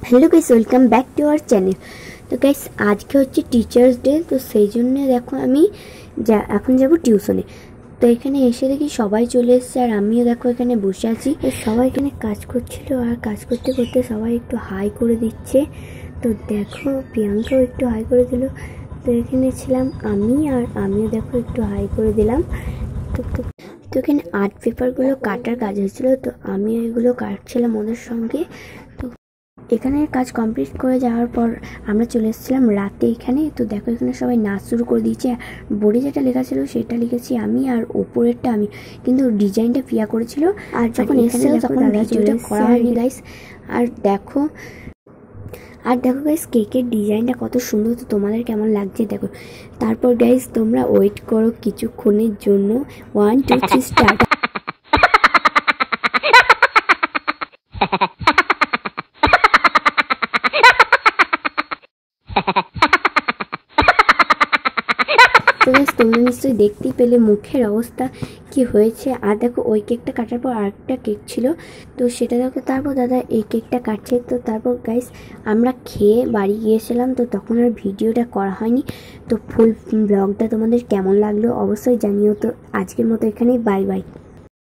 Hello guys, welcome back to our channel. তো guys, আজকে হচ্ছে টিচার্স ডে, তো সেই জন্য দেখো আমি এখন যাব টিউশনে। তো এখানে এসে দেখি সবাই চলে এসেছে, আর আমিও দেখো এখানে বসে আছি। সবাই এখানে কাজ করছিল, আর কাজ করতে করতে সবাই একটু হাই করে দিচ্ছে। তো দেখো প্রিয়াঙ্কাও একটু হাই করে দিল। তো এখানে ছিলাম আমি, আর আমিও দেখো একটু হাই করে দিলাম। তো তো এখানে আর্ট পেপারগুলো কাটার কাজ হয়েছিল, তো আমি এগুলো কাটছিলাম ওদের সঙ্গে। তো এখানে কাজ কমপ্লিট করে যাওয়ার পর আমরা চলে এসেছিলাম রাতে এখানে। তো দেখো এখানে সবাই নাচ শুরু করে দিয়েছে। বোর্ডে যেটা লেখা ছিল সেটা লিখেছি আমি, আর ওপরেরটা আমি, কিন্তু ডিজাইনটা প্রিয়া করেছিল। আর যখন এখানে তখন ভিডিওটা করা হয়নি গাইস। আর দেখো গাইস, কেকের ডিজাইনটা কত সুন্দর, তো তোমাদের কেমন লাগছে দেখো। তারপর গাইস তোমরা ওয়েট করো কিছুক্ষণের জন্য। 1 2 3 স্টার্ট। তো গাইস তোমরা নিশ্চয়ই দেখতেই পেলে মুখের অবস্থা কি হয়েছে। আর দেখো ওই কেকটা কাটার পর আরেকটা কেক ছিল, তো সেটা দেখো। তারপর দাদা এই কেকটা কাটছে। তো তারপর গাইস আমরা খেয়ে বাড়ি গিয়েছিলাম, তো তখন আর ভিডিওটা করা হয়নি। তো ফুল ব্লগটা তোমাদের কেমন লাগলো অবশ্যই জানিও। তো আজকের মতো এখানেই, বাই বাই।